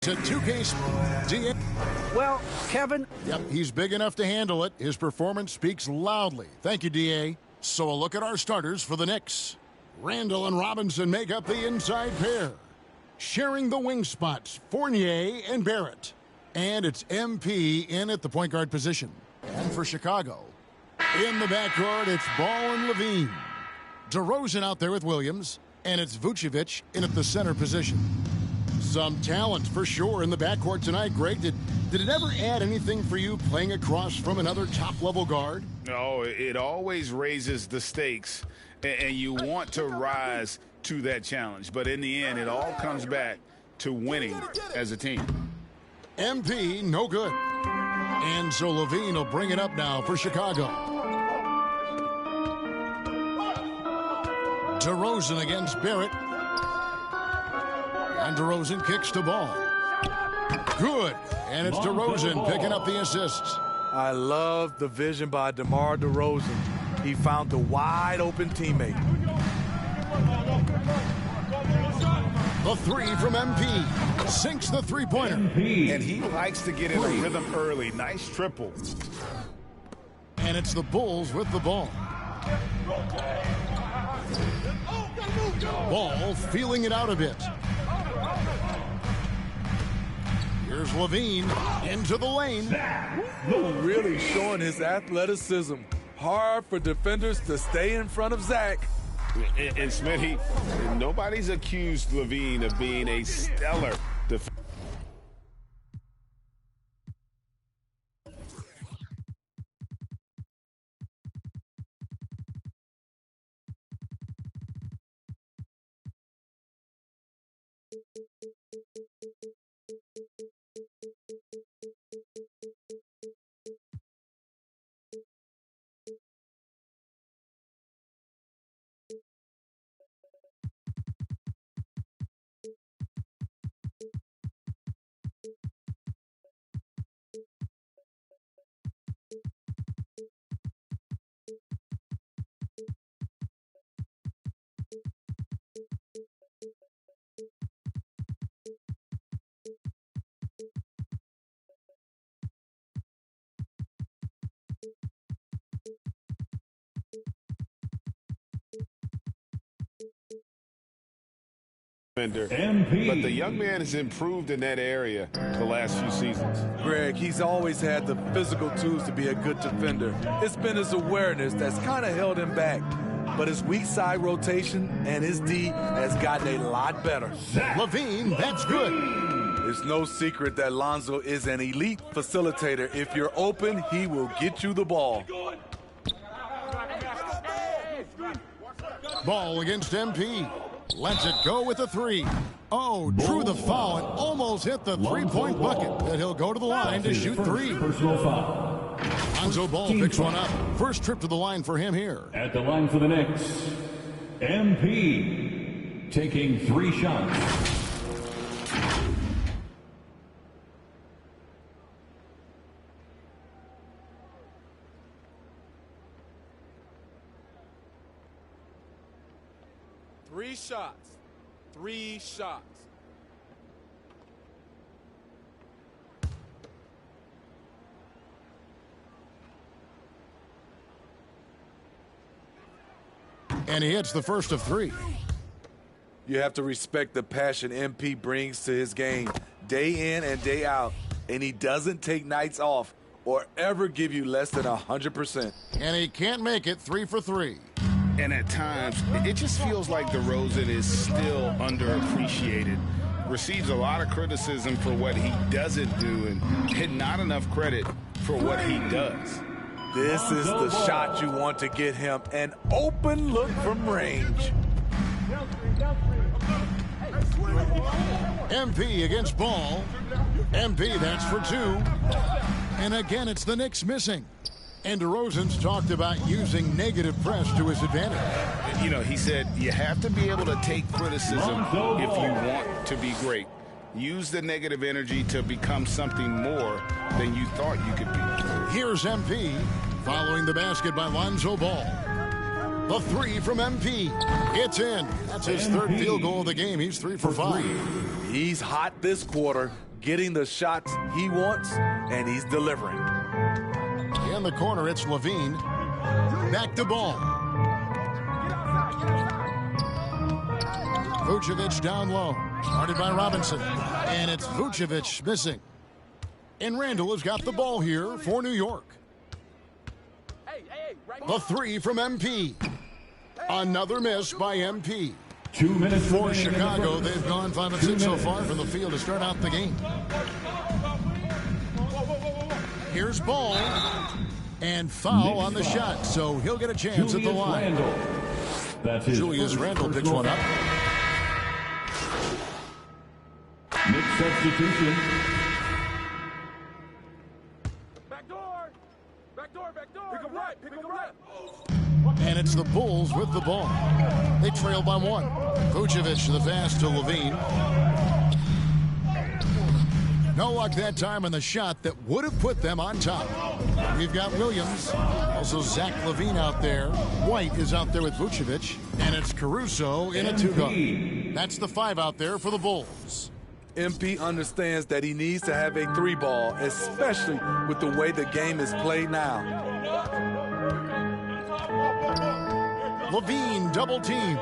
a 2K DA. Well, Kevin. Yep, he's big enough to handle it. His performance speaks loudly. Thank you, DA. So a look at our starters for the Knicks. Randall and Robinson make up the inside pair. Sharing the wing spots, Fournier and Barrett. And it's MP in at the point guard position. And for Chicago, in the backcourt, it's Ball and Levine. DeRozan out there with Williams. And it's Vucevic in at the center position. Some talent for sure in the backcourt tonight, Greg. Did it ever add anything for you playing across from another top-level guard? No, it always raises the stakes, and you want to rise to that challenge. But in the end, it all comes back to winning as a team. MP, no good. And so Levine will bring it up now for Chicago. DeRozan against Barrett. And DeRozan kicks the ball. Good. And it's DeRozan picking up the assists. I love the vision by DeMar DeRozan. He found the wide-open teammate. The three from MP. Sinks the three-pointer. And he likes to get in a rhythm early. Nice triple. And it's the Bulls with the ball. Ball feeling it out a bit. Here's Levine into the lane. Really showing his athleticism. Hard for defenders to stay in front of Zach. And Smitty, nobody's accused Levine of being a stellar defender. MP. But the young man has improved in that area the last few seasons. Greg, he's always had the physical tools to be a good defender. It's been his awareness that's kind of held him back. But his weak side rotation and his D has gotten a lot better. Levine, that's good. It's no secret that Lonzo is an elite facilitator. If you're open, he will get you the ball. Ball against MP. Lets it go with a three. Oh, drew the foul and almost hit the three-point bucket. That he'll go to the line to shoot three. Personal foul. Lonzo Ball picks one up. First trip to the line for him here. At the line for the Knicks, MP taking 3 shots. Three shots. 3 shots. And he hits the first of 3. You have to respect the passion MP brings to his game day in and day out. And he doesn't take nights off or ever give you less than 100%. And he can't make it 3 for 3. And at times, it just feels like DeRozan is still underappreciated. Receives a lot of criticism for what he doesn't do and not enough credit for what he does. This is the shot you want to get him. An open look from range. MP against Ball. MP, that's for 2. And again, it's the Knicks missing. And DeRozan's talked about using negative press to his advantage. You know, he said you have to be able to take criticism if you want to be great. Use the negative energy to become something more than you thought you could be. Here's MP following the basket by Lonzo Ball. The 3 from MP. It's in. That's his third field goal of the game. He's 3 for 5. He's hot this quarter. getting the shots he wants, and he's delivering. In the corner, it's Levine. Back to ball. Vucevic down low. Guarded by Robinson. And it's Vucevic missing. And Randall has got the ball here for New York. The three from MP. Another miss by MP. 2 minutes For remaining in the Chicago, first. they've gone 5 of 2 6 so minutes. far from the field to start out the game. Here's Ball. And foul on the shot, so he'll get a chance at the Julius line. Randle. That's his Julius first Randle picks personal one up. foul. Mixed substitution. Pick him right, pick him right. And it's the Bulls with the ball. They trail by 1. Vucevic to the pass to Levine. No luck that time on the shot that would have put them on top. We've got Williams. Also Zach Levine out there. White is out there with Vucevic. And it's Caruso in a 2-guard. That's the 5 out there for the Bulls. MP understands that he needs to have a 3-ball, especially with the way the game is played now. Levine double team.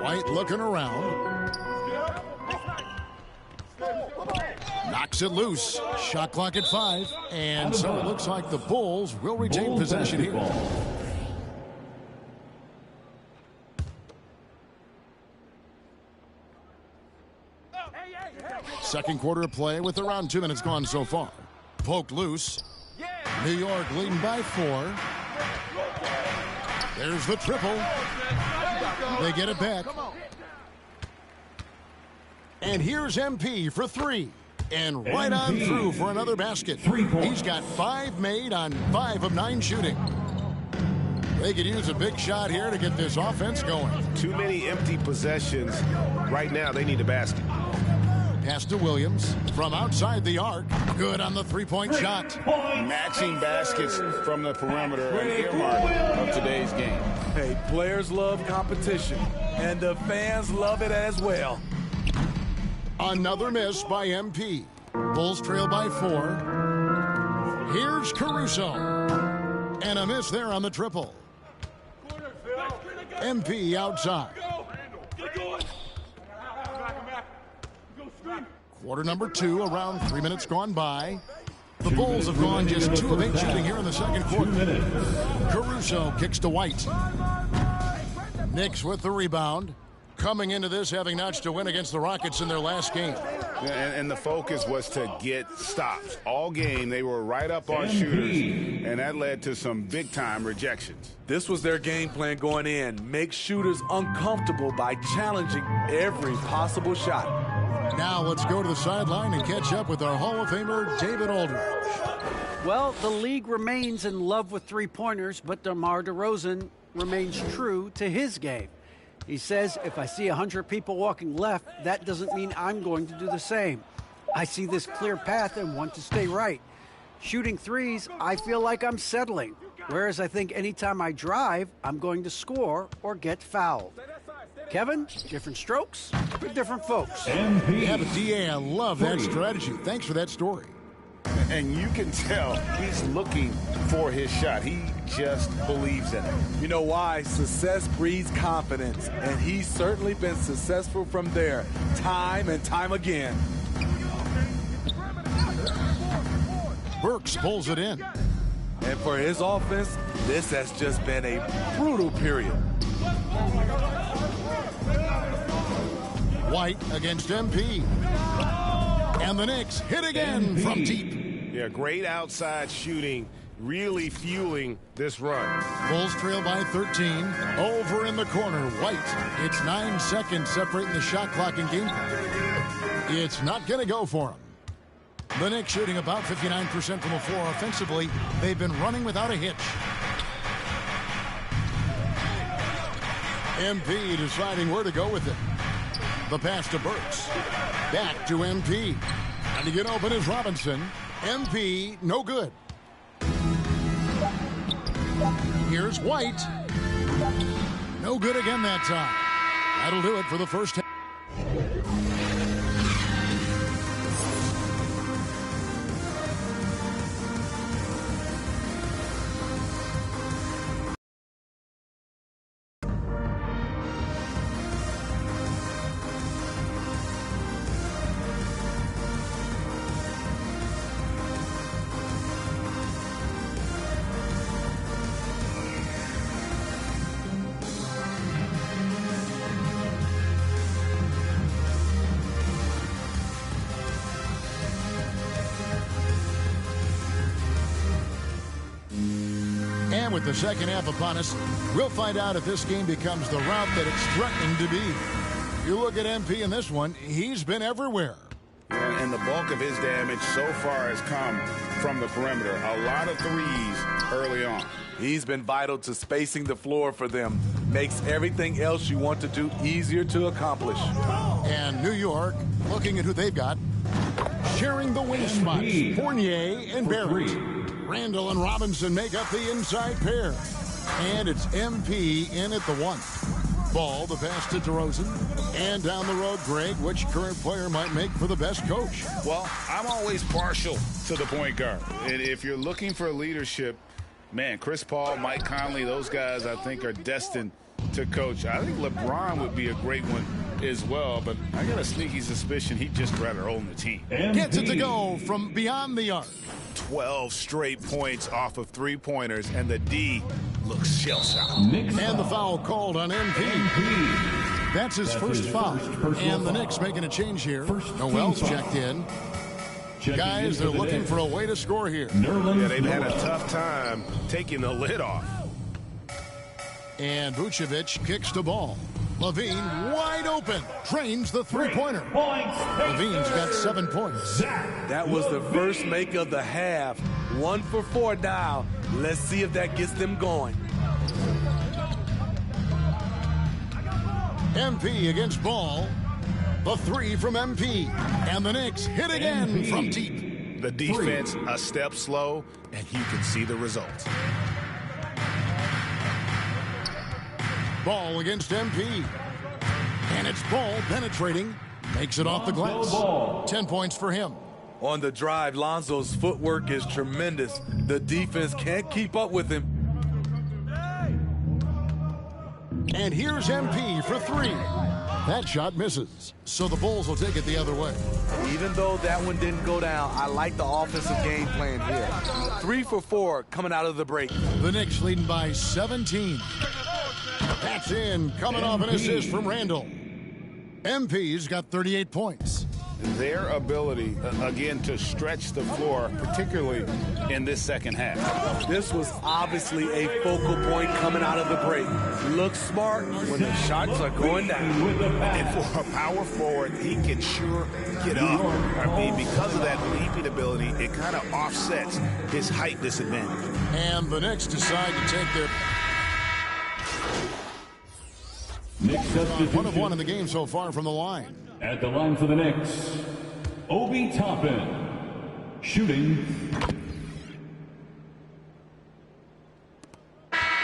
White looking around. Knocks it loose. Shot clock at 5. And so it looks like the Bulls will retain Bulls possession here. basketball. Second quarter of play with around 2 minutes gone so far. Poked loose. New York leading by 4. There's the triple. They get it back. And here's MP for 3. And right on MP. through for another basket. 3 points. He's got 5 made on 5 of 9 shooting. They could use a big shot here to get this offense going. Too many empty possessions. Right now, they need a basket. Pass to Williams from outside the arc. Good on the 3-point shot. Matching baskets from the perimeter, an earmark of today's game. Hey, players love competition, and the fans love it as well. Another miss by MP. Bulls trail by 4. Here's Caruso. And a miss there on the triple. MP outside. Quarter number 2, around 3 minutes gone by. The Bulls have gone just 2 of 8 shooting here in the second 2 quarter. minutes. Caruso kicks to White. Knicks with the rebound. Coming into this having notched a win against the Rockets in their last game. And the focus was to get stops. All game, they were right up on shooters, and that led to some big-time rejections. This was their game plan going in. Make shooters uncomfortable by challenging every possible shot. Now let's go to the sideline and catch up with our Hall of Famer, David Aldridge. Well, the league remains in love with three-pointers, but DeMar DeRozan remains true to his game. He says, if I see 100 people walking left, that doesn't mean I'm going to do the same. I see this clear path and want to stay right. Shooting threes, I feel like I'm settling. Whereas I think anytime I drive, I'm going to score or get fouled. Kevin, different strokes for different folks. MP. Yeah, but DA, I love that strategy. Thanks for that story. And you can tell he's looking for his shot. He just believes in it. You know why? Success breeds confidence, and he's certainly been successful from there, time and time again. Burks pulls it in. And for his offense, this has just been a brutal period. White against MP. And the Knicks hit again MP. from deep. Yeah, great outside shooting, really fueling this run. Bulls trail by 13. Over in the corner, White. It's 9 seconds separating the shot clock and game clock. It's not going to go for him. The Knicks shooting about 59% from the floor offensively. They've been running without a hitch. MP deciding where to go with it. The pass to Burks. Back to MP. And to get open is Robinson. MP, no good. Here's White. No good again that time. That'll do it for the first half. And with the second half upon us, we'll find out if this game becomes the route that it's threatening to be. You look at MP in this one, he's been everywhere. And the bulk of his damage so far has come from the perimeter. A lot of threes early on. He's been vital to spacing the floor for them. Makes everything else you want to do easier to accomplish. And New York, looking at who they've got, sharing the wing spots, Fournier and Barrett. Randall and Robinson make up the inside pair. And it's MP in at the one. Ball, the pass to DeRozan. And down the road, Greg, which current player might make for the best coach? Well, I'm always partial to the point guard. And if you're looking for leadership, man, Chris Paul, Mike Conley, those guys I think are destined to coach. I think LeBron would be a great one as well, but I got a sneaky suspicion he'd just rather own the team. Gets it to go from beyond the arc. 12 straight points off of three-pointers, and the D looks shell-shocked. And the foul called on MP. That's his first foul. And the Knicks making a change here. Noel's checked in. Guys, they're looking for a way to score here. Yeah, they've had a tough time taking the lid off. And Vucevic kicks the ball. Levine wide open. Drains the three-pointer. Levine's got 7 points. That was the first make of the half. 1 for 4 now. Let's see if that gets them going. MP against Ball. The three from MP. And the Knicks hit again from deep. The defense a step slow, and you can see the results. Ball against MP. And it's Ball penetrating. Makes it off the glass. 10 points for him. On the drive, Lonzo's footwork is tremendous. The defense can't keep up with him. And here's MP for three. That shot misses. So the Bulls will take it the other way. Even though that one didn't go down, I like the offensive game plan here. 3 for 4 coming out of the break. The Knicks leading by 17. That's in, coming off an assist from Randall. MP's got 38 points. Their ability, again, to stretch the floor, particularly in this second half. This was obviously a focal point coming out of the break. Looks smart when the shots are going down. And for a power forward, he can sure get up. I mean, because of that leaping ability, it kind of offsets his height disadvantage. And the Knicks decide to take their... Knicks substitution. 1 of 1 in the game so far from the line. At the line for the Knicks, Obi Toppin. Shooting.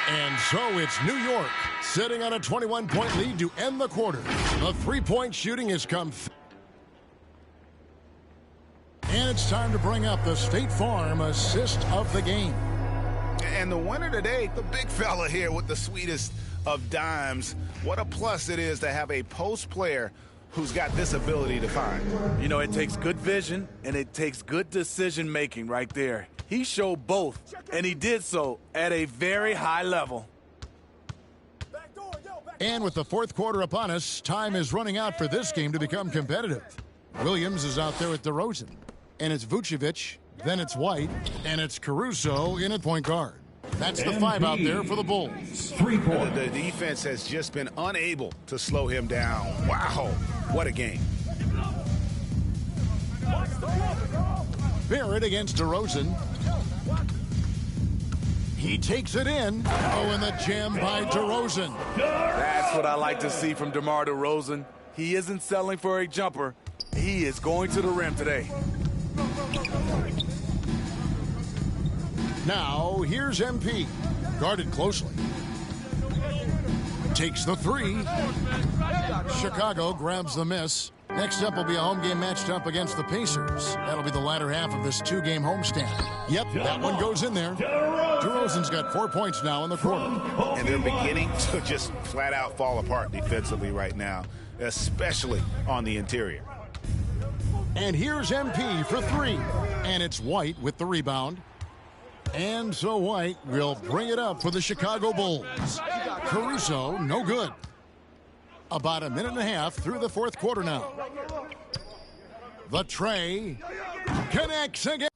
And so it's New York sitting on a 21-point lead to end the quarter. The three-point shooting has come. And it's time to bring up the State Farm assist of the game. And the winner today, the big fella here with the sweetest of dimes. What a plus it is to have a post player who's got this ability to find. You know, it takes good vision and it takes good decision making right there. He showed both, and he did so at a very high level. And with the fourth quarter upon us, time is running out for this game to become competitive. Williams is out there with DeRozan. And it's Vucevic, then it's White, and it's Caruso in at point guard. That's the 5 out there for the Bulls. 3-point. The defense has just been unable to slow him down. Wow, what a game. Barrett against DeRozan. He takes it in. Oh, and the jam by DeRozan. That's what I like to see from DeMar DeRozan. He isn't settling for a jumper. He is going to the rim today. Now, here's MP. Guarded closely. Takes the 3. Chicago grabs the miss. Next up will be a home game matched up against the Pacers. That'll be the latter half of this 2-game homestand. Yep, that one goes in there. DeRozan's got 4 points now in the quarter. And they're beginning to just flat out fall apart defensively right now, especially on the interior. And here's MP for 3. And it's White with the rebound. And so White will bring it up for the Chicago Bulls. Caruso, no good. About a minute and a half through the fourth quarter now. The Trae connects again.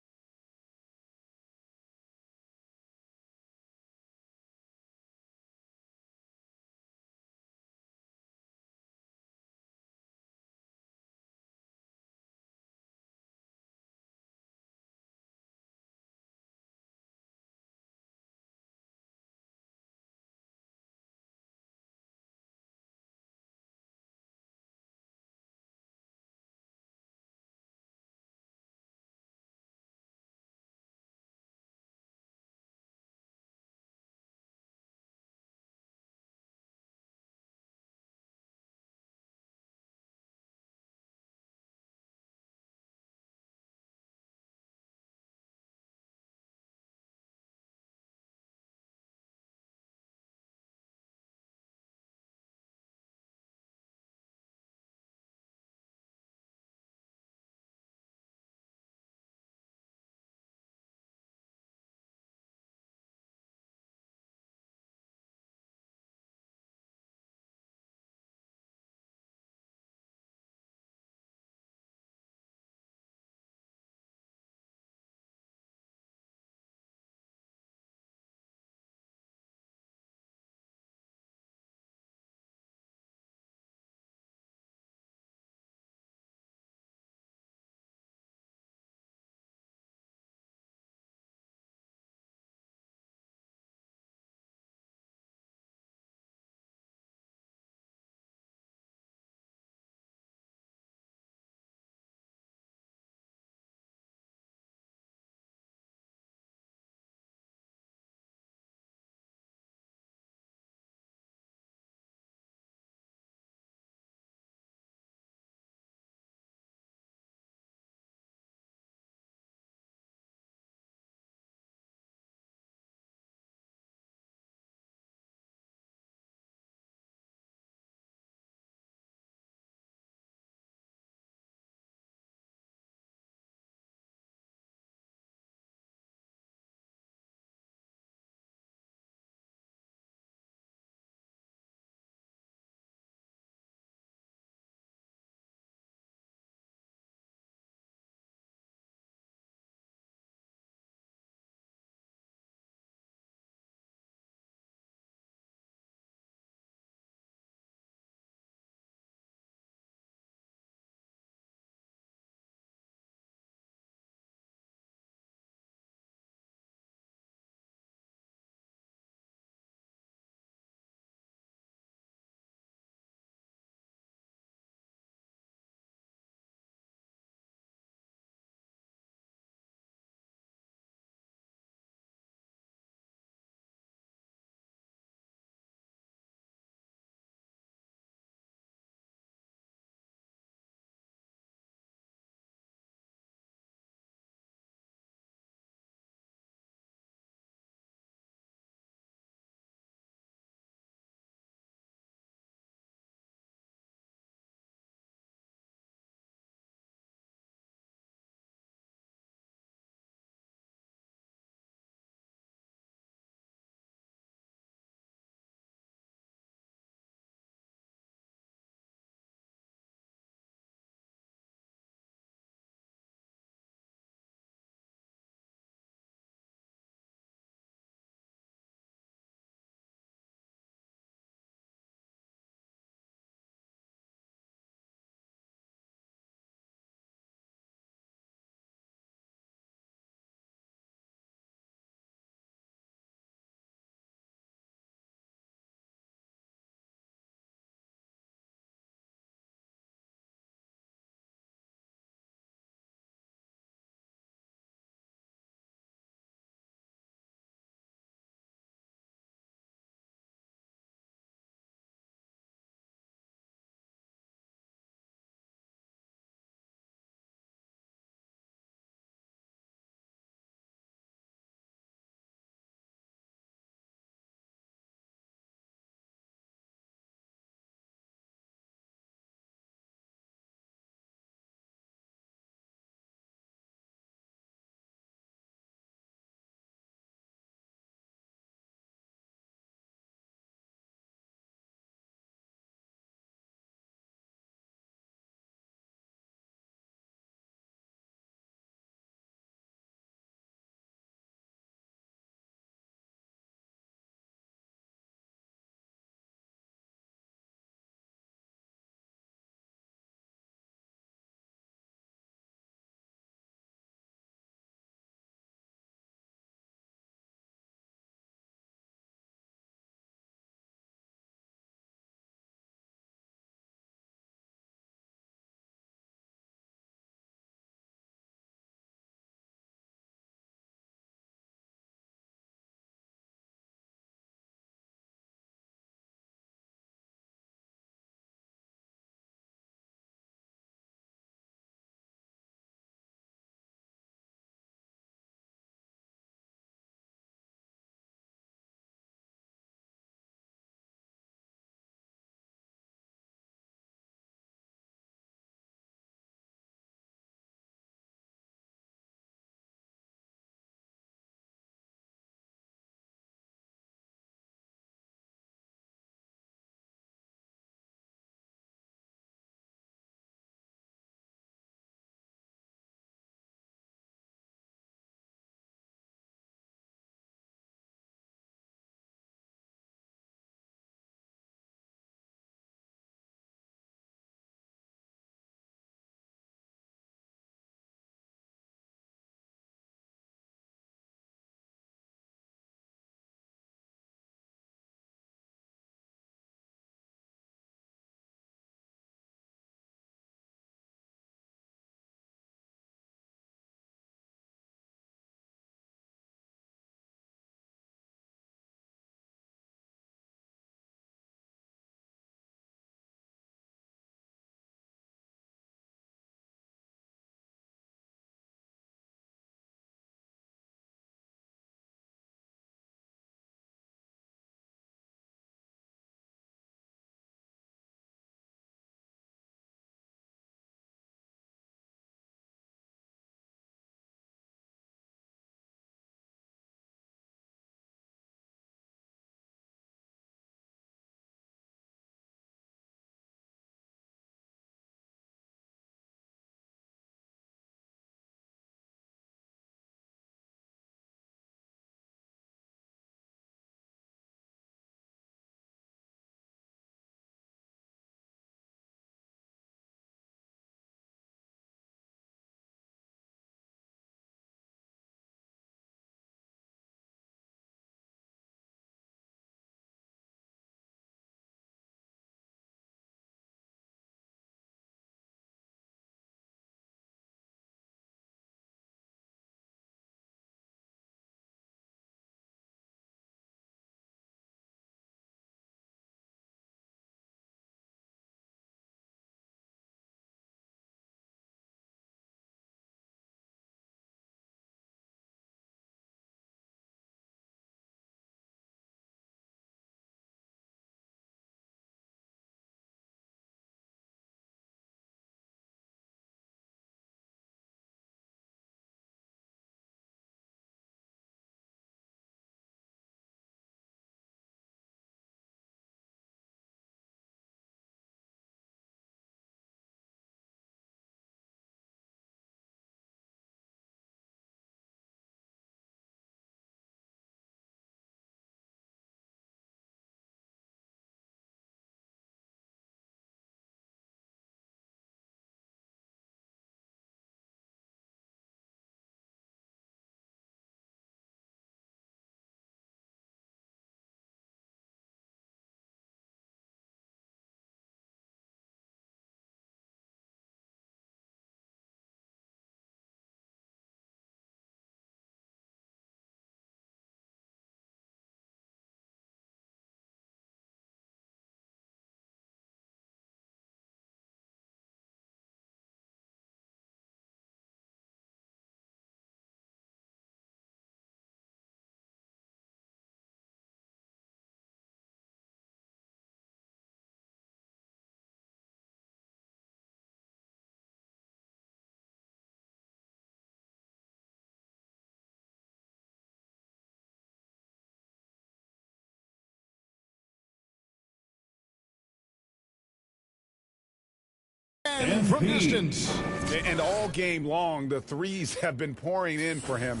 from distance. And all game long, the threes have been pouring in for him.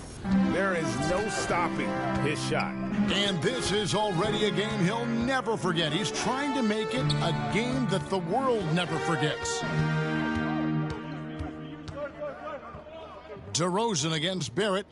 There is no stopping his shot. And this is already a game he'll never forget. He's trying to make it a game that the world never forgets. DeRozan against Barrett.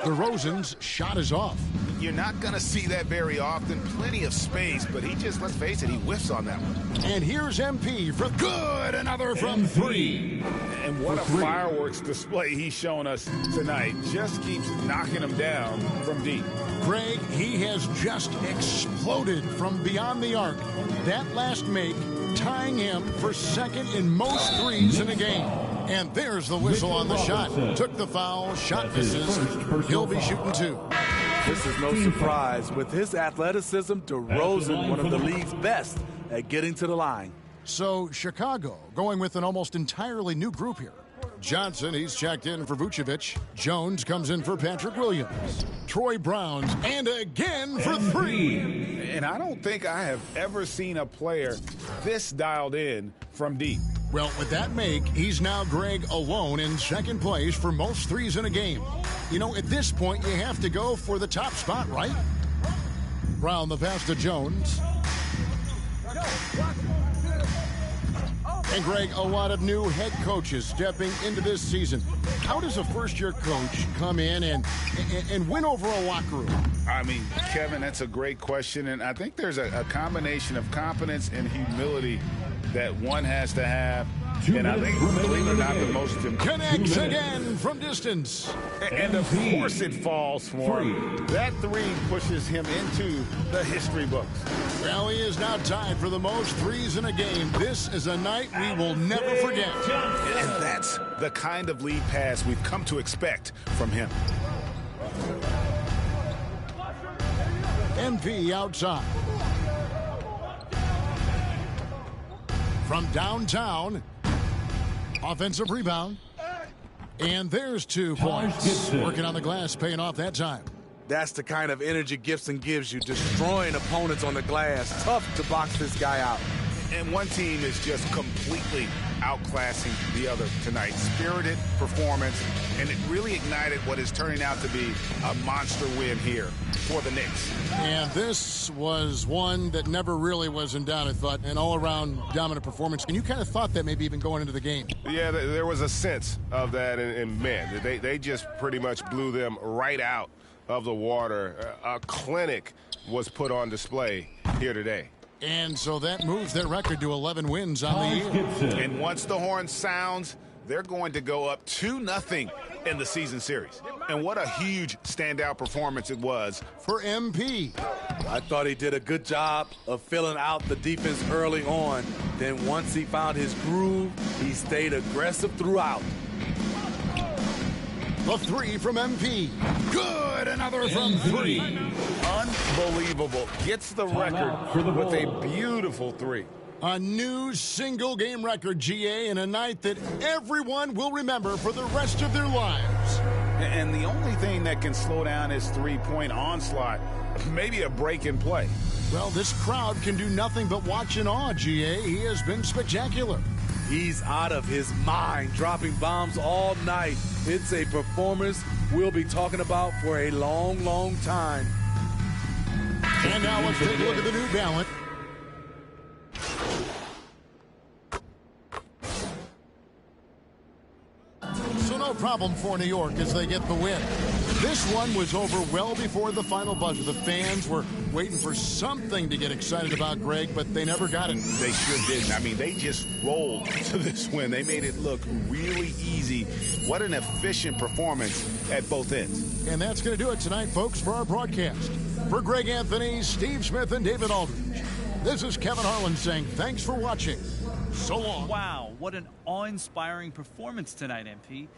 DeRozan's shot is off. You're not going to see that very often. Plenty of space, but he just, let's face it, he whiffs on that one. And here's MP for good. Another from three. And what a fireworks display he's shown us tonight. Just keeps knocking him down from deep. Greg, he has just exploded from beyond the arc. That last make tying him for second in most threes in a game. And there's the whistle on the shot. Took the foul, shot misses. He'll be shooting two. This is no surprise. With his athleticism, DeRozan, one of the league's best at getting to the line. So Chicago going with an almost entirely new group here. Johnson, he's checked in for Vucevic. Jones comes in for Patrick Williams. Troy Browns, and again for three. And I don't think I have ever seen a player this dialed in from deep. Well, with that make, he's now Greg alone in second place for most threes in a game. You know, at this point, you have to go for the top spot, right? Brown the pass to Jones. And Greg, a lot of new head coaches stepping into this season. How does a first-year coach come in and win over a locker room? I mean, Kevin, that's a great question. And I think there's a combination of confidence and humility that one has to have. And I think, believe it or not, the most important. Connects again from distance. And of course it falls for him. That three pushes him into the history books. Well, he is now tied for the most threes in a game. This is a night we will never forget. And that's the kind of lead pass we've come to expect from him. MP outside. From downtown, offensive rebound. And there's 2 points. Working on the glass, paying off that time. That's the kind of energy Gibson gives you, destroying opponents on the glass. Tough to box this guy out. And one team is just completely outclassing the other tonight. Spirited performance, and it really ignited what is turning out to be a monster win here for the Knicks. And this was one that never really was in doubt, I thought, an all-around dominant performance. And you kind of thought that maybe even going into the game. Yeah, there was a sense of that, and man, they just pretty much blew them right out of the water. A clinic was put on display here today. And so that moves their record to 11 wins on the year. And once the horn sounds, they're going to go up 2-0 in the season series. And what a huge standout performance it was for MP. I thought he did a good job of filling out the defense early on. Then once he found his groove, he stayed aggressive throughout. The three from MP. Good, another from three. Unbelievable. Gets the record with a beautiful three. A new single-game record, GA, in a night that everyone will remember for the rest of their lives. And the only thing that can slow down his three-point onslaught, maybe a break in play. Well, this crowd can do nothing but watch in awe, GA. He has been spectacular. He's out of his mind, dropping bombs all night. It's a performance we'll be talking about for a long, long time. And now let's take a look at the New Balance. So no problem for New York as they get the win. This one was over well before the final buzzer. The fans were waiting for something to get excited about, Greg, but they never got it. They sure didn't. I mean, they just rolled to this win. They made it look really easy. What an efficient performance at both ends. And that's going to do it tonight, folks, for our broadcast. For Greg Anthony, Steve Smith, and David Aldridge, this is Kevin Harlan saying thanks for watching. So long. Wow, what an awe-inspiring performance tonight, MP.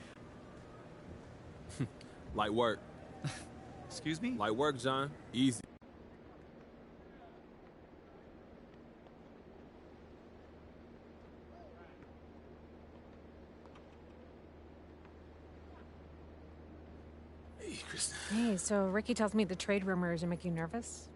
Light work. Excuse me? Light work, John. Easy. Hey, Kristen. Hey, so Ricky tells me the trade rumors are making you nervous?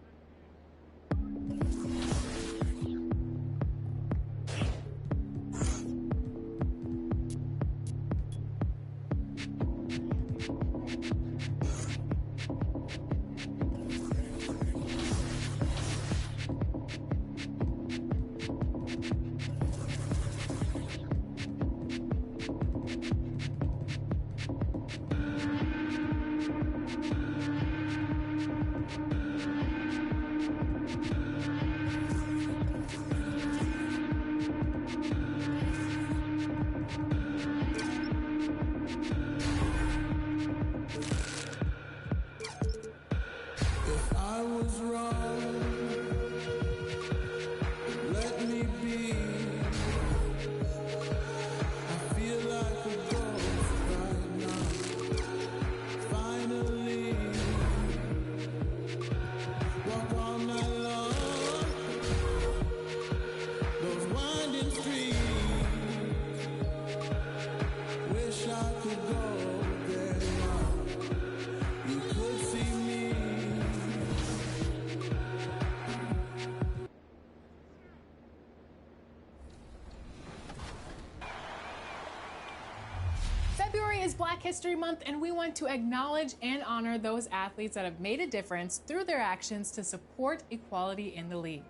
is Black History Month, and we want to acknowledge and honor those athletes that have made a difference through their actions to support equality in the league.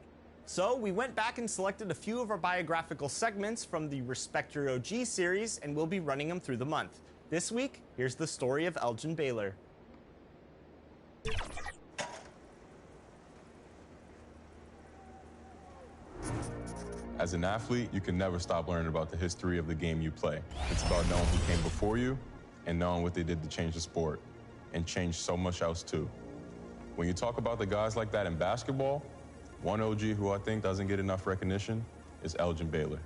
So we went back and selected a few of our biographical segments from the Respect Your OG series, and we'll be running them through the month. This week, here's the story of Elgin Baylor. As an athlete, you can never stop learning about the history of the game you play. It's about knowing who came before you and knowing what they did to change the sport and change so much else too. When you talk about the guys like that in basketball, one OG who I think doesn't get enough recognition is Elgin Baylor.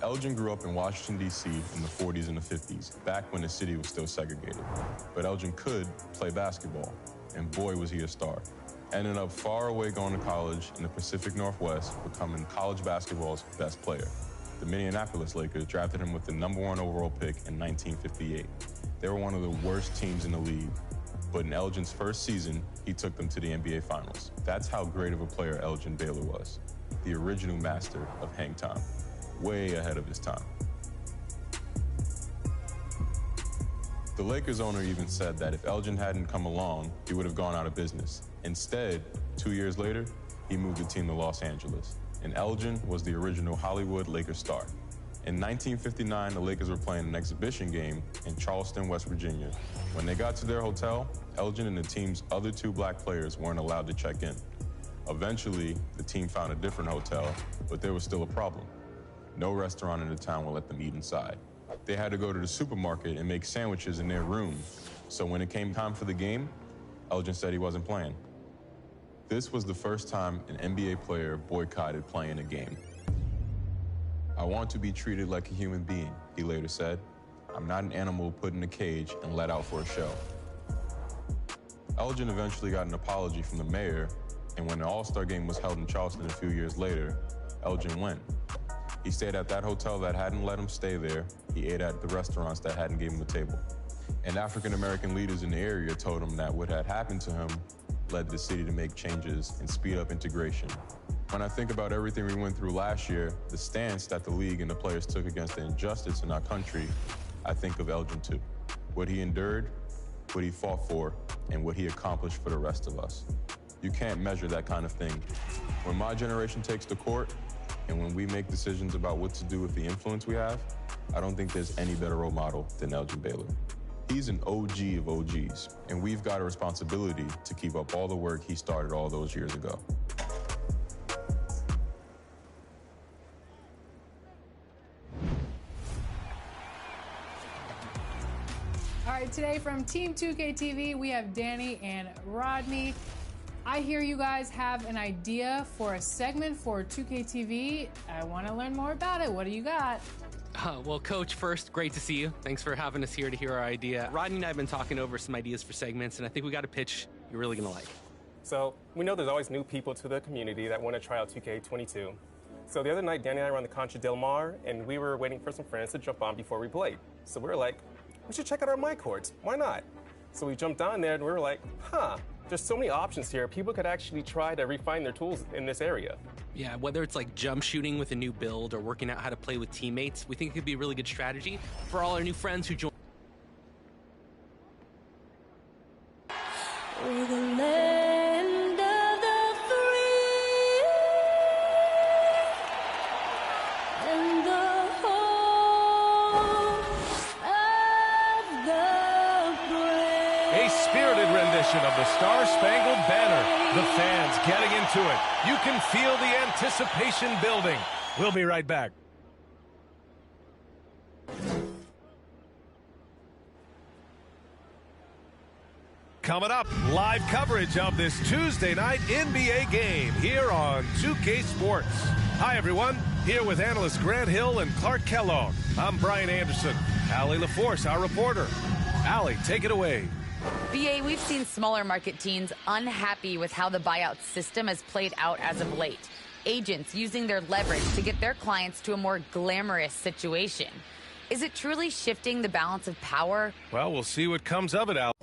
Elgin grew up in Washington, D.C. in the 40s and the 50s, back when the city was still segregated. But Elgin could play basketball, and boy was he a star. Ended up far away going to college in the Pacific Northwest, becoming college basketball's best player. The Minneapolis Lakers drafted him with the #1 overall pick in 1958. They were one of the worst teams in the league, but in Elgin's first season, he took them to the NBA Finals. That's how great of a player Elgin Baylor was, the original master of hang time, way ahead of his time. The Lakers owner even said that if Elgin hadn't come along, he would have gone out of business. Instead, 2 years later, he moved the team to Los Angeles, and Elgin was the original Hollywood Lakers star. In 1959, the Lakers were playing an exhibition game in Charleston, West Virginia. When they got to their hotel, Elgin and the team's other 2 black players weren't allowed to check in. Eventually, the team found a different hotel, but there was still a problem. No restaurant in the town would let them eat inside. They had to go to the supermarket and make sandwiches in their room. So when it came time for the game, Elgin said he wasn't playing. This was the first time an NBA player boycotted playing a game. "I want to be treated like a human being," he later said. "I'm not an animal put in a cage and let out for a show." Elgin eventually got an apology from the mayor, and when the All-Star game was held in Charleston a few years later, Elgin went. He stayed at that hotel that hadn't let him stay there. He ate at the restaurants that hadn't given him a table. And African-American leaders in the area told him that what had happened to him led the city to make changes and speed up integration. When I think about everything we went through last year, the stance that the league and the players took against the injustice in our country, I think of Elgin too. What he endured, what he fought for, and what he accomplished for the rest of us. You can't measure that kind of thing. When my generation takes the court, and when we make decisions about what to do with the influence we have, I don't think there's any better role model than Elgin Baylor. He's an OG of OGs, and we've got a responsibility to keep up all the work he started all those years ago. All right, today from Team 2K TV, we have Danny and Rodney. I hear you guys have an idea for a segment for 2K TV. I want to learn more about it. What do you got? Well, Coach, first, great to see you. Thanks for having us here to hear our idea. Rodney and I have been talking over some ideas for segments, and I think we got a pitch you're really going to like. So we know there's always new people to the community that want to try out 2K22. So the other night, Danny and I were on the Concha Del Mar, and we were waiting for some friends to jump on before we played. So we were like, we should check out our mic courts. Why not? So we jumped on there, and we were like, there's so many options here. People could actually try to refine their tools in this area. Yeah, whether it's like jump shooting with a new build or working out how to play with teammates, we think it could be a really good strategy for all our new friends who join. We're the land of the free and the home of the brave. A spirited rendition of the Star-Spangled Banner. The fans getting into it. You can feel the anticipation building. We'll be right back. Coming up, live coverage of this Tuesday night NBA game here on 2K Sports. Hi, everyone. Here with analysts Grant Hill and Clark Kellogg. I'm Brian Anderson. Allie LaForce, our reporter. Allie, take it away. BA, we've seen smaller market teams unhappy with how the buyout system has played out as of late. Agents using their leverage to get their clients to a more glamorous situation. Is it truly shifting the balance of power? Well, we'll see what comes of it, Allie.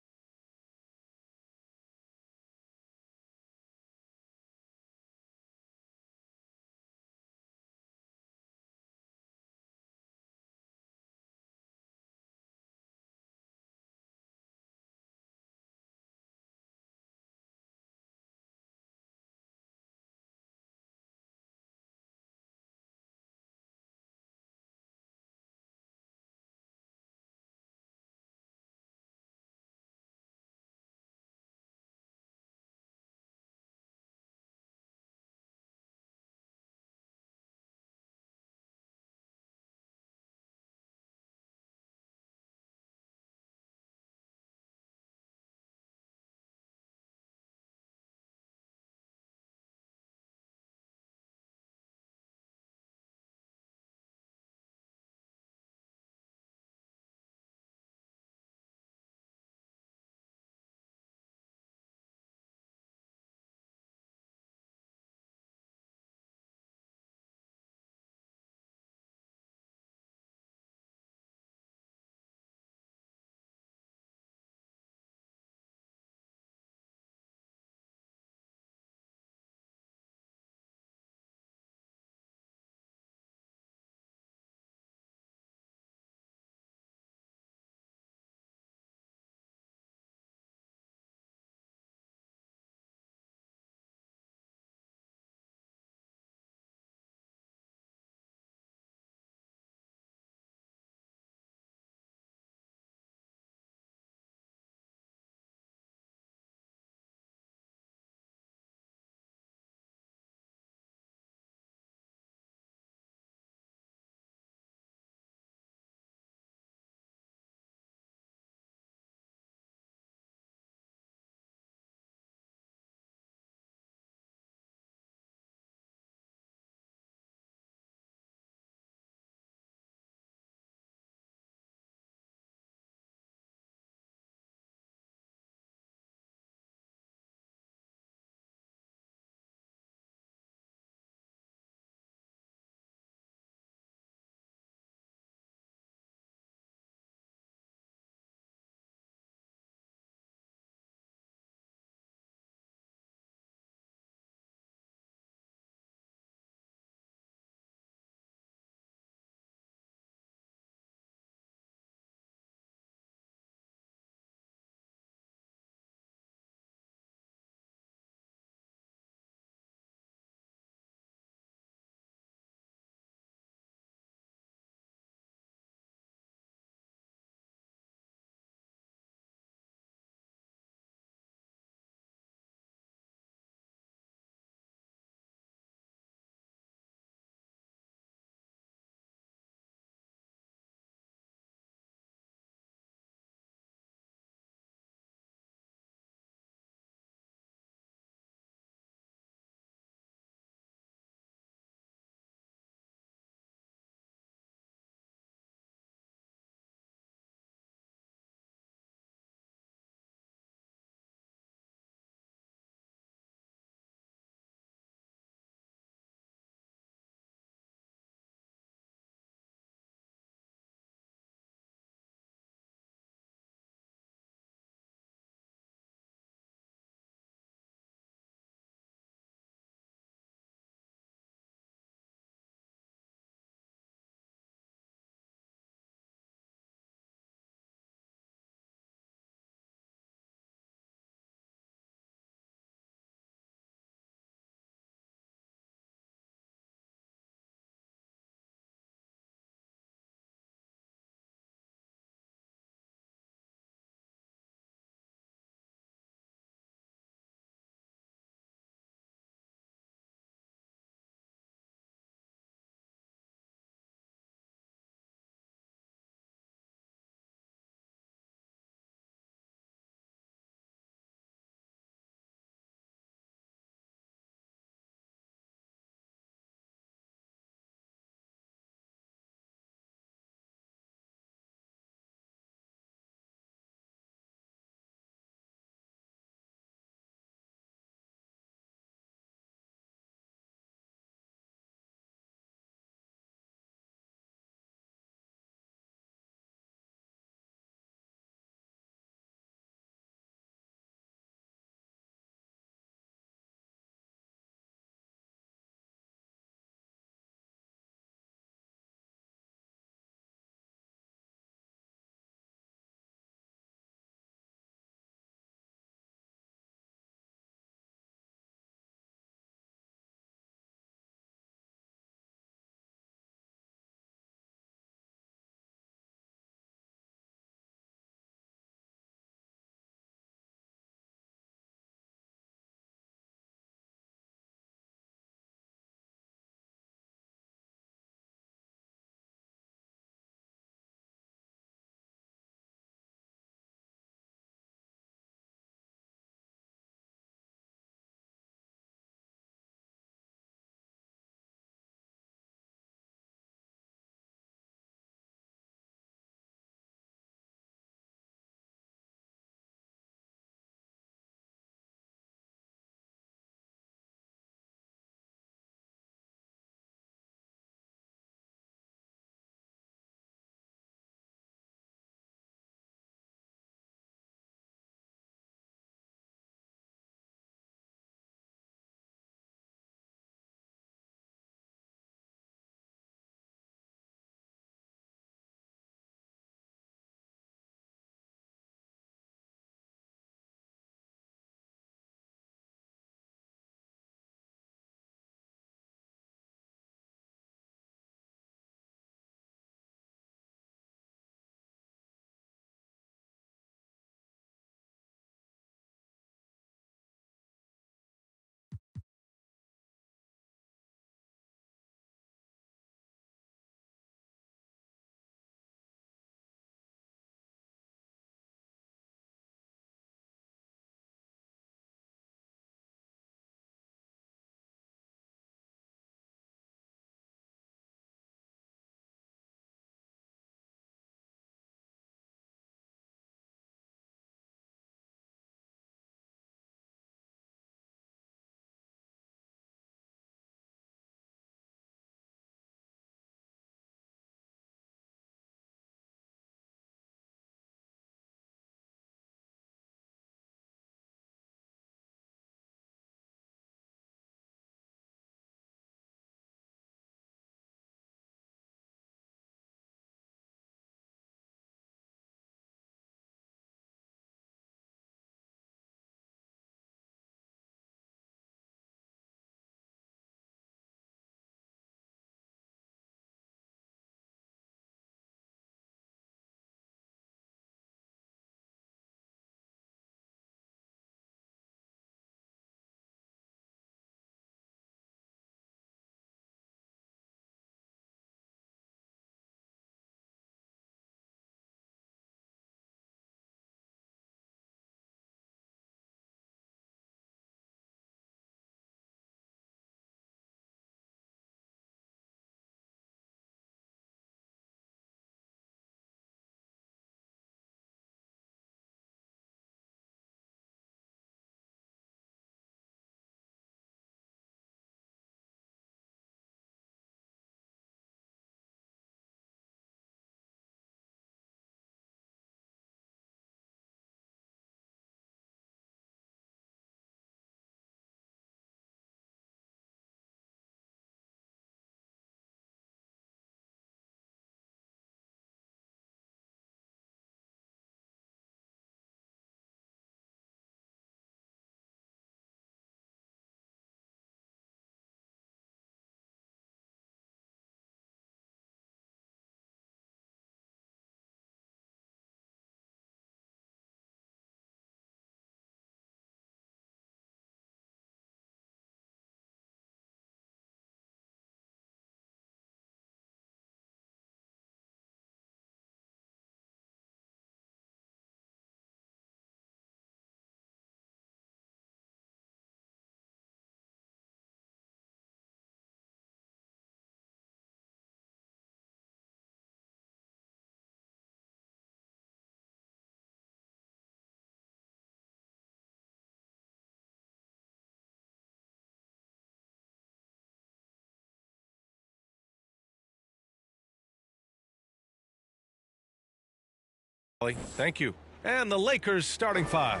Thank you. And the Lakers starting five.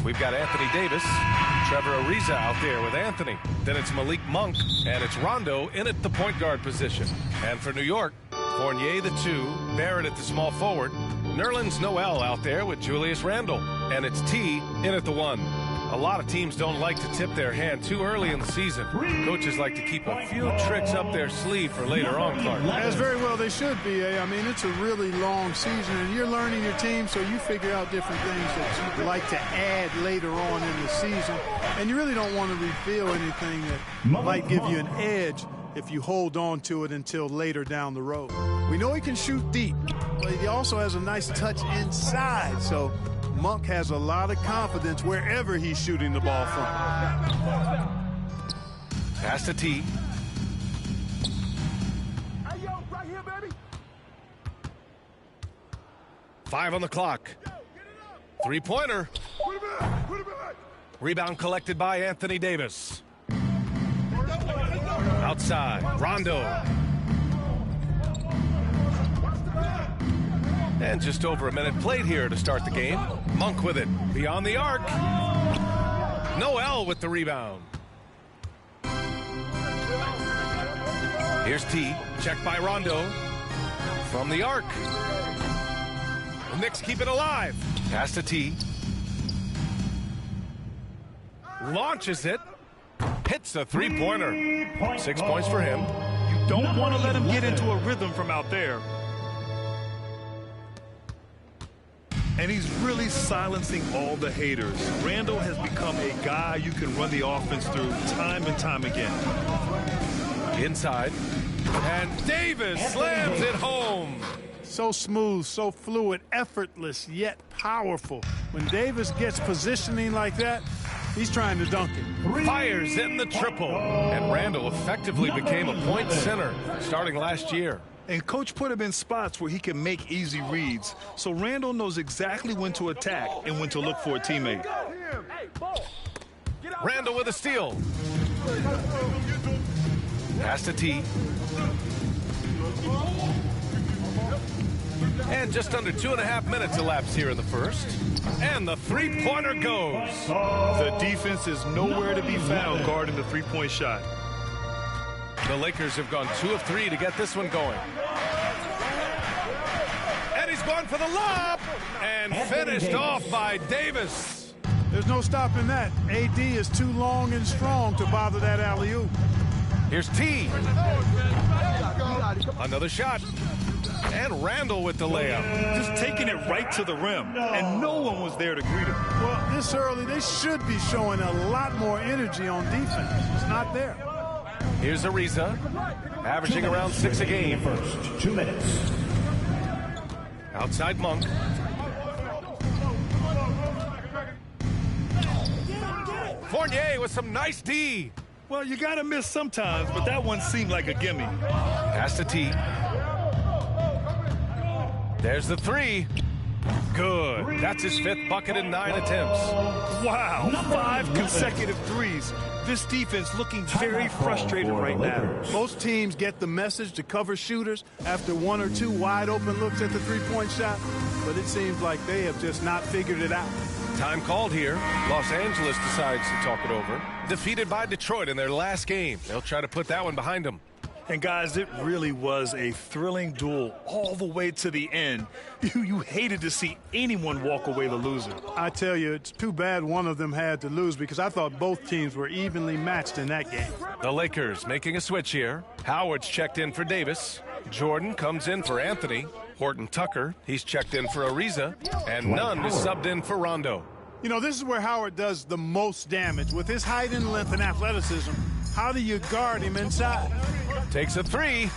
We've got Anthony Davis, Trevor Ariza out there with Anthony. Then it's Malik Monk, and it's Rondo in at the point guard position. And for New York, Fournier the 2, Barrett at the small forward, Nerlens Noel out there with Julius Randle, and it's T in at the 1. A lot of teams don't like to tip their hand too early in the season. Coaches like to keep a few tricks up their sleeve for later on, Clark. As very well they should be. I mean, it's a really long season, and you're learning your team, so you figure out different things that you'd like to add later on in the season. And you really don't want to reveal anything that might give you an edge if you hold on to it until later down the road. We know he can shoot deep, but he also has a nice touch inside, so Monk has a lot of confidence wherever he's shooting the ball from. Pass to T. Hey, yo, right here, baby. 5 on the clock. Three-pointer. Rebound collected by Anthony Davis. Outside, Rondo. And just over a minute played here to start the game. Monk with it. Beyond the arc. Noel with the rebound. Here's T. Checked by Rondo. From the arc. The Knicks keep it alive. Pass to T. Launches it. Hits a three-pointer. 6 points for him. You don't want to let him get into a rhythm from out there. And he's really silencing all the haters. Randle has become a guy you can run the offense through time and time again. Inside. And Davis slams it home. So smooth, so fluid, effortless, yet powerful. When Davis gets positioning like that, he's trying to dunk it. Fires in the triple. And Randle effectively became a point center starting last year. And Coach put him in spots where he can make easy reads. So Randle knows exactly when to attack and when to look for a teammate. Randle with a steal. Pass to T. And just under 2.5 minutes elapsed here in the first. And the three-pointer goes. The defense is nowhere to be found guarding the three-point shot. The Lakers have gone 2 of 3 to get this one going. And he's gone for the lob. And finished off by Davis. There's no stopping that. AD is too long and strong to bother that alley-oop. Here's T. Another shot. And Randle with the layup. Just taking it right to the rim. And no one was there to greet him. Well, this early, they should be showing a lot more energy on defense. It's not there. Here's Ariza, averaging around 6 a game. First 2 minutes. Outside Monk. Fournier with some nice D. Well, you got to miss sometimes, but that one seemed like a gimme. Pass to T. There's the 3. Good. That's his 5th bucket in 9 attempts. Wow, 5 consecutive threes. This defense looking very frustrated right now. Most teams get the message to cover shooters after 1 or 2 wide open looks at the three-point shot, but it seems like they have just not figured it out. Time called here. Los Angeles decides to talk it over. Defeated by Detroit in their last game. They'll try to put that one behind them. And guys, it really was a thrilling duel all the way to the end. You hated to see anyone walk away the loser. I tell you, it's too bad one of them had to lose because I thought both teams were evenly matched in that game. The Lakers making a switch here. Howard's checked in for Davis. Jordan comes in for Anthony. Horton Tucker, he's checked in for Ariza. And Nunn is subbed in for Rondo. You know, this is where Howard does the most damage. With his height and length and athleticism, how do you guard him inside? Takes a 3.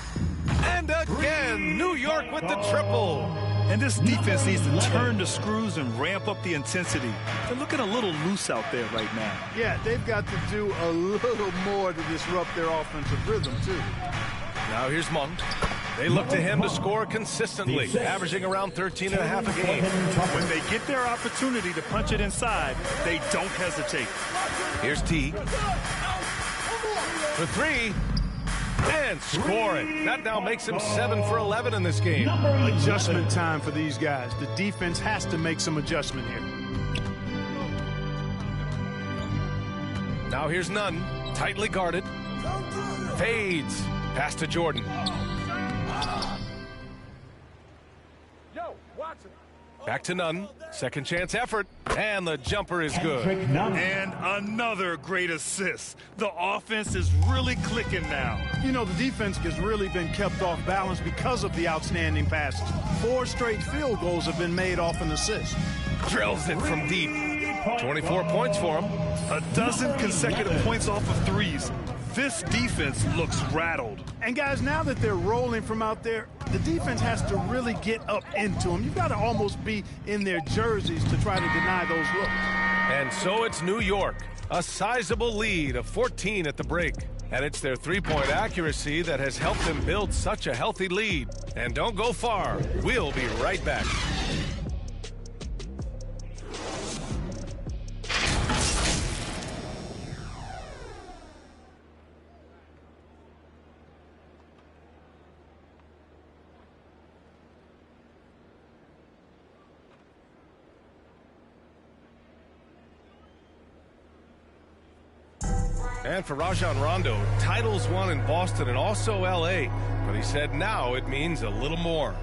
And again, New York with the triple. And this defense needs to turn the screws and ramp up the intensity. They're looking a little loose out there right now. Yeah, they've got to do a little more to disrupt their offensive rhythm, too. Now here's Monk. They look to him to score consistently, averaging around 13.5 a game. When they get their opportunity to punch it inside, they don't hesitate. Here's T. For 3. And scoring. That now makes him 7 for 11 in this game. Adjustment time for these guys. The defense has to make some adjustment here. Now here's Nunn. Tightly guarded. Fades. Pass to Jordan. Back to Nunn. Second chance effort. And the jumper is good. And another great assist. The offense is really clicking now. You know, the defense has really been kept off balance because of the outstanding passes. 4 straight field goals have been made off an assist. Drills it from deep. 24 points for him. A dozen consecutive points off of threes. This defense looks rattled. And guys, now that they're rolling from out there, the defense has to really get up into them. You've got to almost be in their jerseys to try to deny those looks. And so it's New York. A sizable lead of 14 at the break. And it's their three-point accuracy that has helped them build such a healthy lead. And don't go far. We'll be right back. And for Rajon Rondo, titles won in Boston and also L.A. But he said now it means a little more.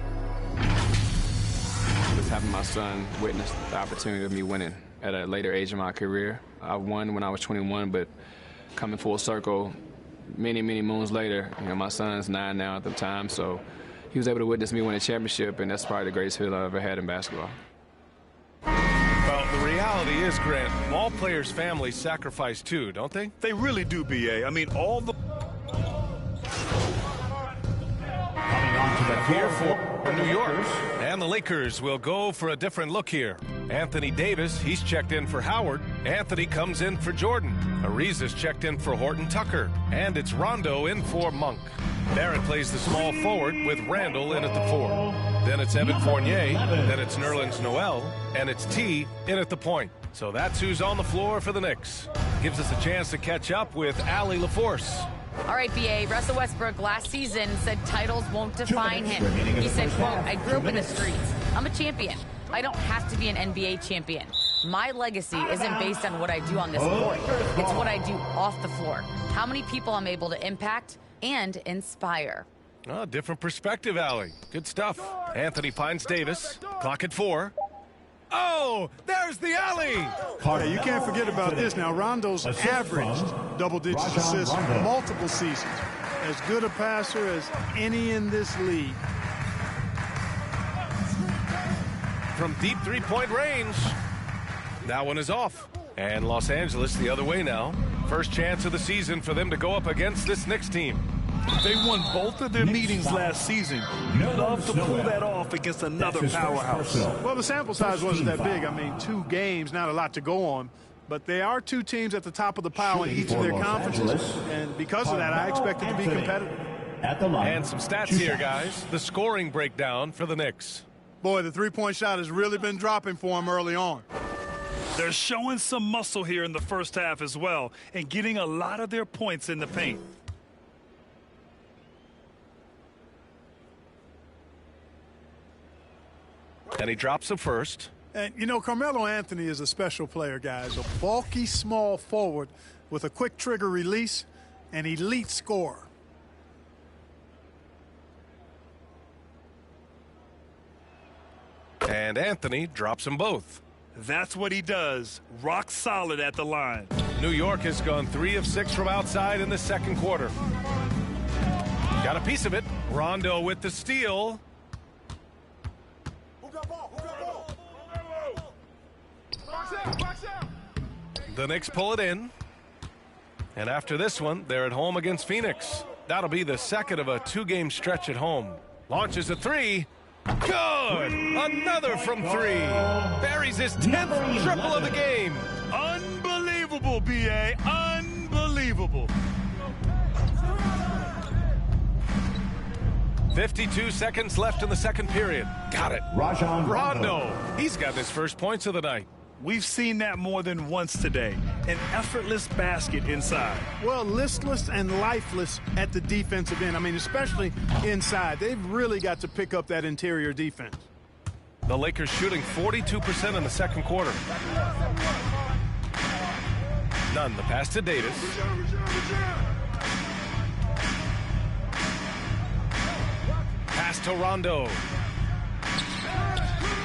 Just having my son witness the opportunity of me winning at a later age in my career. I won when I was 21, but coming full circle many, many moons later, you know, my son's 9 now at the time, so he was able to witness me win a championship, and that's probably the greatest feeling I've ever had in basketball. Well, the reality is, Grant, all players' families sacrifice too, don't they? They really do, B.A. I mean, all the... Here for New York. And the Lakers will go for a different look here. Anthony Davis, he's checked in for Howard. Anthony comes in for Jordan. Ariza's checked in for Horton Tucker. And it's Rondo in for Monk. Barrett plays the small forward with Randall in at the 4. Then it's Evan Fournier. Then it's Nerlens Noel. And it's T in at the point. So that's who's on the floor for the Knicks. Gives us a chance to catch up with Allie LaForce. All right, B.A. Russell Westbrook last season said titles won't define him. He said, quote, I grew up in the streets. I'm a champion. I don't have to be an NBA champion. My legacy isn't based on what I do on this court. It's what I do off the floor. How many people I'm able to impact and inspire. Oh, different perspective, Allie. Good stuff. Anthony finds Davis. Clock at 4. Oh, there's the alley. Yeah, you can't forget about this. Now, Rondo's averaged double-digit assists multiple seasons. As good a passer as any in this league. From deep three-point range. That one is off. And Los Angeles the other way now. First chance of the season for them to go up against this Knicks team. They won both of their meetings last season. You love to pull that off against another powerhouse. Well, the sample size wasn't that big. I mean, 2 games, not a lot to go on. But they are 2 teams at the top of the pile in each of their conferences. And because of that, I expect it to be competitive. And some stats here, guys. The scoring breakdown for the Knicks. Boy, the three-point shot has really been dropping for them early on. They're showing some muscle here in the first half as well and getting a lot of their points in the paint. And he drops the first. And, you know, Carmelo Anthony is a special player, guys. A bulky, small forward with a quick trigger release, an elite scorer. And Anthony drops them both. That's what he does. Rock solid at the line. New York has gone 3 of 6 from outside in the second quarter. Got a piece of it. Rondo with the steal. The Knicks pull it in. And after this one, they're at home against Phoenix. That'll be the second of a 2-game stretch at home. Launches a 3. Good! Another from 3. Buries his 10th triple of the game. Unbelievable, B.A. Unbelievable. 52 seconds left in the second period. Got it. Rajon Rondo. He's got his first points of the night. We've seen that more than once today. An effortless basket inside. Well, listless and lifeless at the defensive end. I mean, especially inside. They've really got to pick up that interior defense. The Lakers shooting 42% in the second quarter. Nunn, the pass to Davis. Pass to Rondo.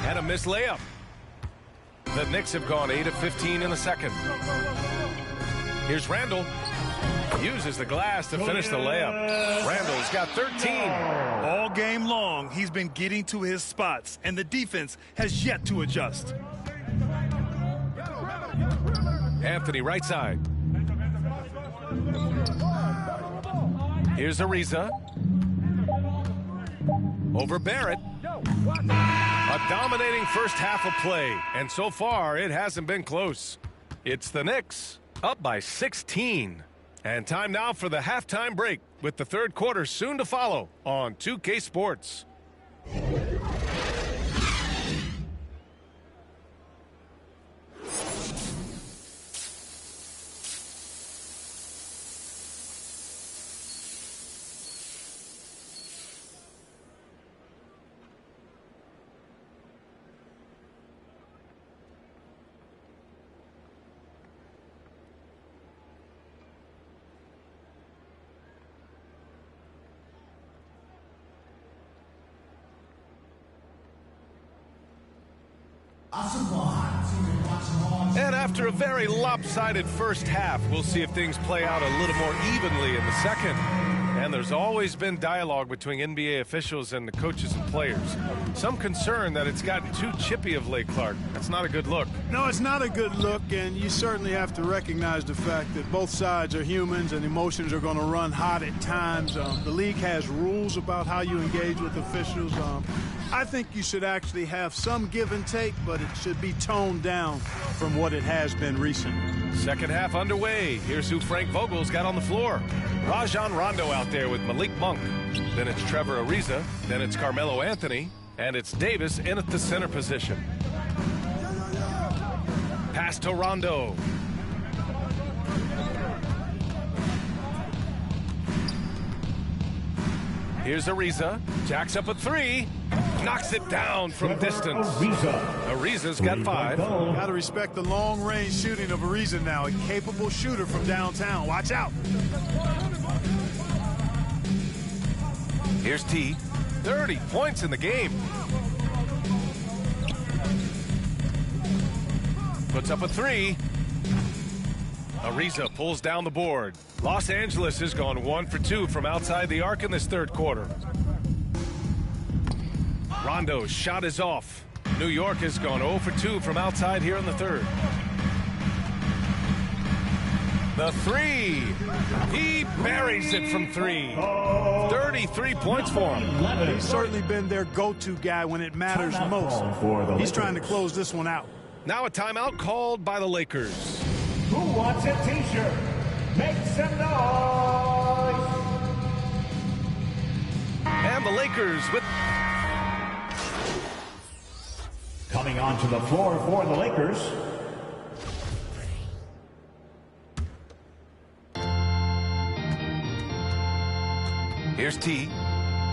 And a missed layup. The Knicks have gone 8 of 15 in the second. Here's Randall. Uses the glass to finish the layup. Randall's got 13. All game long, he's been getting to his spots, and the defense has yet to adjust. Anthony right side. Here's Ariza. Over Barrett. A dominating first half of play, and so far it hasn't been close. It's the Knicks up by 16. And time now for the halftime break, with the third quarter soon to follow on 2K Sports. And after a very lopsided first half, we'll see if things play out a little more evenly in the second. And there's always been dialogue between NBA officials and the coaches and players. Some concern that it's gotten too chippy of late, Clark. That's not a good look. No, it's not a good look, and you certainly have to recognize the fact that both sides are humans and emotions are going to run hot at times. The league has rules about how you engage with officials. I think you should actually have some give and take, but it should be toned down from what it has been recently. Second half underway. Here's who Frank Vogel's got on the floor. Rajon Rondo out there with Malik Monk. Then it's Trevor Ariza. Then it's Carmelo Anthony. And it's Davis in at the center position. Pass to Rondo. Here's Ariza. Jacks up a three. Knocks it down from distance. Ariza's got 5. Got to respect the long-range shooting of Ariza now. A capable shooter from downtown. Watch out. Here's T. 30 points in the game. Puts up a 3. Ariza pulls down the board. Los Angeles has gone 1 for 2 from outside the arc in this third quarter. Rondo's shot is off. New York has gone 0 for 2 from outside here in the third. The 3. He buries it from 3. 33 points for him. He's certainly been their go-to guy when it matters most. He's trying to close this one out. Now a timeout called by the Lakers. Who wants a t-shirt? Make some noise! And the Lakers with... Coming onto the floor for the Lakers. Here's T.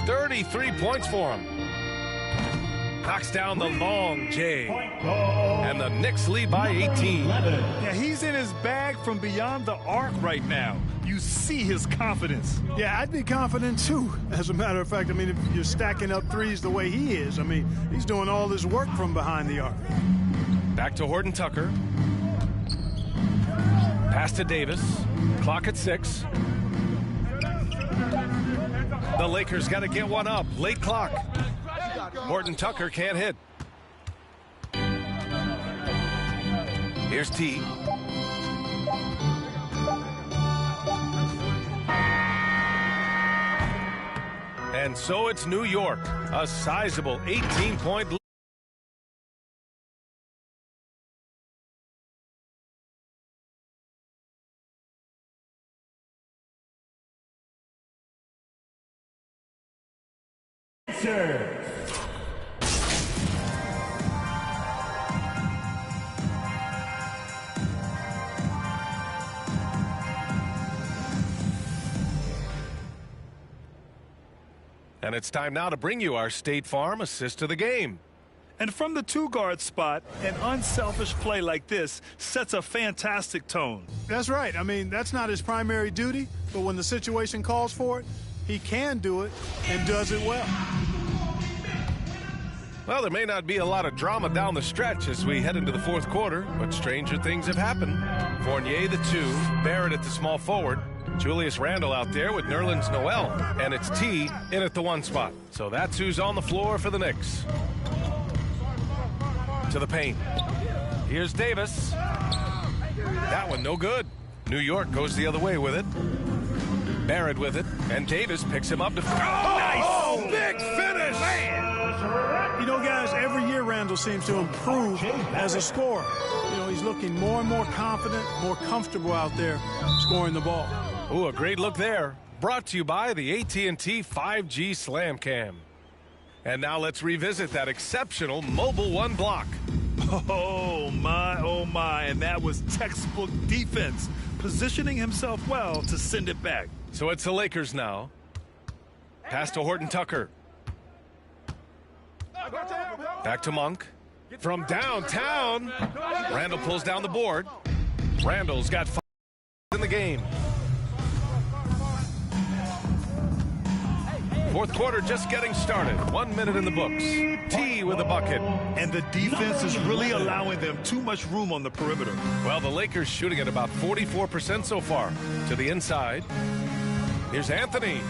33 points for him. Knocks down the long J. And the Knicks lead by 18. Yeah, he's in his bag from beyond the arc right now. You see his confidence. Yeah, I'd be confident too. As a matter of fact, I mean, if you're stacking up threes the way he is, I mean, he's doing all his work from behind the arc. Back to Horton Tucker. Pass to Davis. Clock at 6. The Lakers got to get one up. Late clock. Horton Tucker can't hit. Here's T. And so it's New York, a sizable 18-point lead. And it's time now to bring you our State Farm assist to the game. And from the two-guard spot, an unselfish play like this sets a fantastic tone. That's right. I mean, that's not his primary duty, but when the situation calls for it, he can do it and does it well. Well, there may not be a lot of drama down the stretch as we head into the fourth quarter, but stranger things have happened. Fournier the 2, Barrett at the small forward, Julius Randle out there with Nerlens Noel, and it's T in at the 1 spot. So that's who's on the floor for the Knicks. To the paint. Here's Davis. That one no good. New York goes the other way with it. Barrett with it, and Davis picks him up to... nice! Oh, big finish! You know, guys, every year Randle seems to improve as a scorer. You know, he's looking more and more confident, more comfortable out there scoring the ball. Ooh, a great look there. Brought to you by the AT&T 5G Slam Cam. And now let's revisit that exceptional Mobile One block. Oh, my, and that was textbook defense, positioning himself well to send it back. So it's the Lakers now. Pass to Horton Tucker. Back to Monk. From downtown, Randle pulls down the board. Randle's got 5 in the game. Fourth quarter just getting started. 1 minute in the books. T with a bucket. And the defense is really allowing them too much room on the perimeter. Well, the Lakers shooting at about 44% so far. To the inside. Here's Anthony.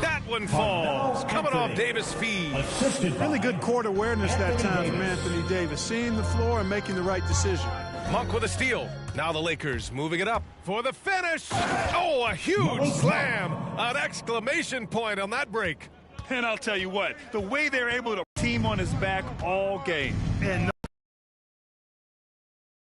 That one falls. Coming off Davis' feed. Really good court awareness that time from Anthony Davis. Seeing the floor and making the right decision. Monk with a steal. Now the Lakers moving it up for the finish. Oh, a huge slam. An exclamation point on that break. And I'll tell you what, the way they're able to team on his back all game. And